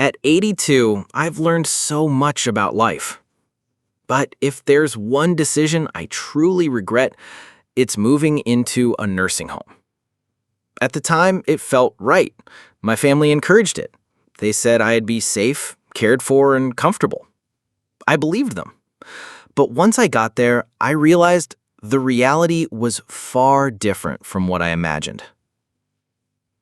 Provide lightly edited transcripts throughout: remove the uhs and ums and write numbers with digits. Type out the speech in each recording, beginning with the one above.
At 82, I've learned so much about life. But if there's one decision I truly regret, it's moving into a nursing home. At the time, it felt right. My family encouraged it. They said I'd be safe, cared for, and comfortable. I believed them. But once I got there, I realized the reality was far different from what I imagined.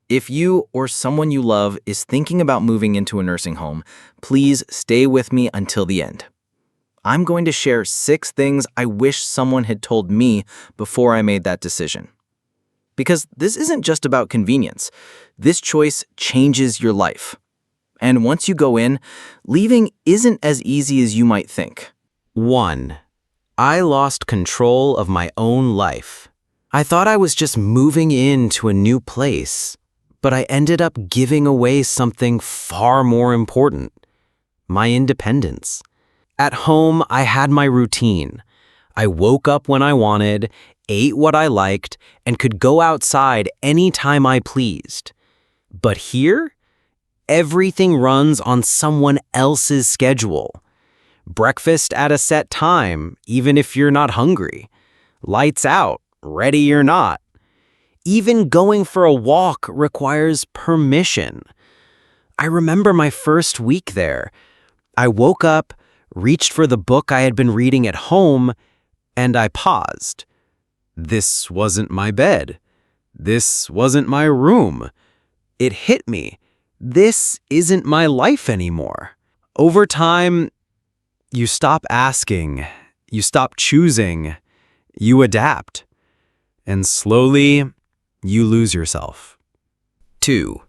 If you or someone you love is thinking about moving into a nursing home, please stay with me until the end. I'm going to share 6 things I wish someone had told me before I made that decision. Because this isn't just about convenience. This choice changes your life. And once you go in, leaving isn't as easy as you might think. 1. I lost control of my own life. I thought I was just moving into a new place, but I ended up giving away something far more important: my independence. At home, I had my routine. I woke up when I wanted, ate what I liked, and could go outside anytime I pleased. But here, everything runs on someone else's schedule. Breakfast at a set time, even if you're not hungry. Lights out, ready or not. Even going for a walk requires permission. I remember my first week there. I woke up, reached for the book I had been reading at home, and I paused. This wasn't my bed. This wasn't my room. It hit me. This isn't my life anymore. Over time, you stop asking, you stop choosing, you adapt, and slowly you lose yourself. 2.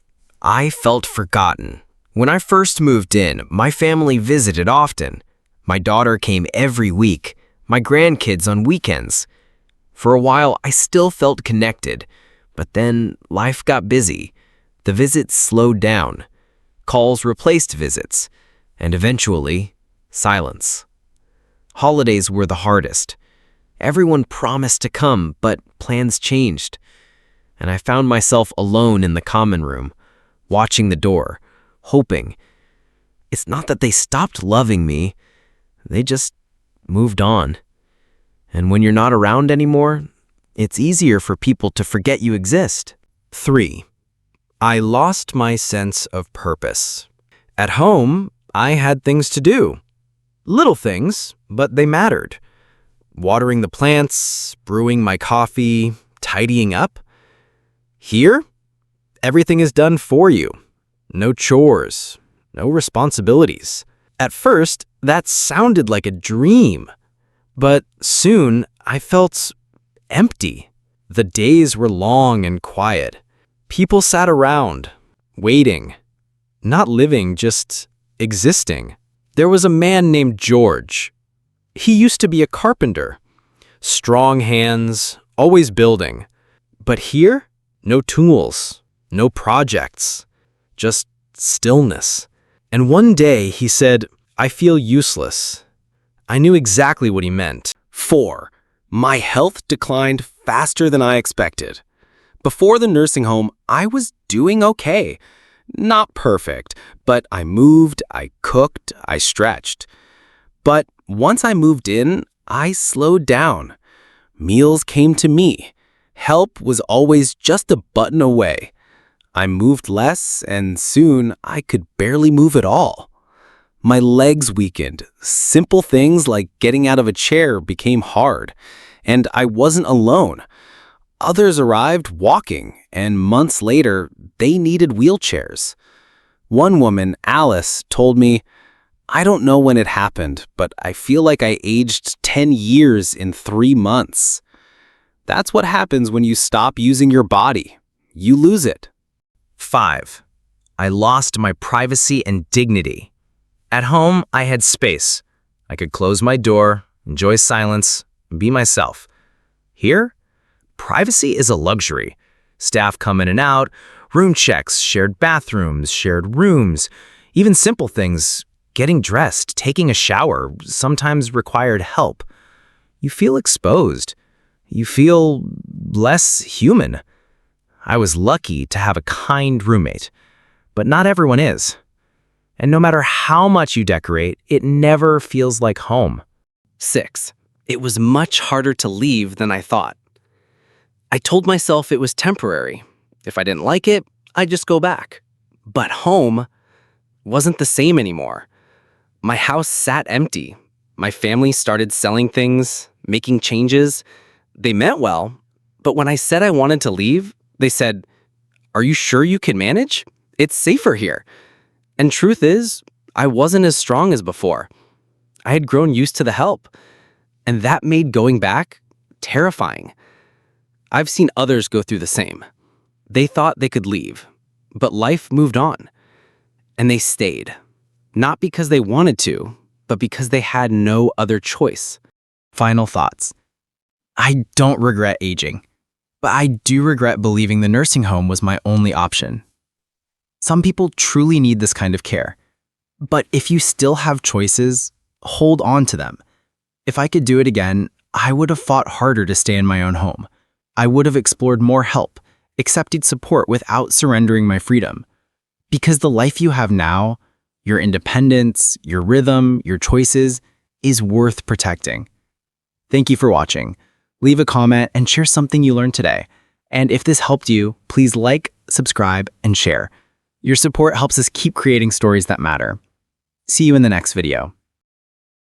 I felt forgotten. When I first moved in, my family visited often. My daughter came every week, my grandkids on weekends. For a while, I still felt connected, but then life got busy. The visits slowed down. Calls replaced visits, and eventually, silence. Holidays were the hardest. Everyone promised to come, but plans changed. And I found myself alone in the common room, watching the door, hoping. It's not that they stopped loving me, they just moved on. And when you're not around anymore, it's easier for people to forget you exist. 3. I lost my sense of purpose. At home, I had things to do. Little things, but they mattered. Watering the plants, brewing my coffee, tidying up. Here, everything is done for you. No chores, no responsibilities. At first, that sounded like a dream. But soon, I felt empty. The days were long and quiet. People sat around, waiting. Not living, just existing. There was a man named George. He used to be a carpenter. Strong hands, always building. But here, no tools, no projects, just stillness. And one day he said, "I feel useless." I knew exactly what he meant. 4. My health declined faster than I expected. Before the nursing home, I was doing okay. Not perfect, but I moved, I cooked, I stretched. But once I moved in, I slowed down. Meals came to me. Help was always just a button away. I moved less, and soon I could barely move at all. My legs weakened. Simple things like getting out of a chair became hard, and I wasn't alone. Others arrived walking, and months later, they needed wheelchairs. One woman, Alice, told me, "I don't know when it happened, but I feel like I aged 10 years in 3 months." That's what happens when you stop using your body. You lose it. 5. I lost my privacy and dignity. At home, I had space. I could close my door, enjoy silence, and be myself. Here, privacy is a luxury. Staff come in and out, room checks, shared bathrooms, shared rooms. Even simple things, getting dressed, taking a shower, sometimes required help. You feel exposed. You feel less human. I was lucky to have a kind roommate, but not everyone is. And no matter how much you decorate, it never feels like home. 6. It was much harder to leave than I thought. I told myself it was temporary. If I didn't like it, I'd just go back. But home wasn't the same anymore. My house sat empty. My family started selling things, making changes. They meant well, but when I said I wanted to leave, they said, "Are you sure you can manage? It's safer here." And truth is, I wasn't as strong as before. I had grown used to the help, and that made going back terrifying. I've seen others go through the same. They thought they could leave, but life moved on, and they stayed. Not because they wanted to, but because they had no other choice. Final thoughts. I don't regret aging, but I do regret believing the nursing home was my only option. Some people truly need this kind of care, but if you still have choices, hold on to them. If I could do it again, I would have fought harder to stay in my own home. I would have explored more help, accepted support without surrendering my freedom. Because the life you have now, your independence, your rhythm, your choices, is worth protecting. Thank you for watching. Leave a comment and share something you learned today. And if this helped you, please like, subscribe, and share. Your support helps us keep creating stories that matter. See you in the next video.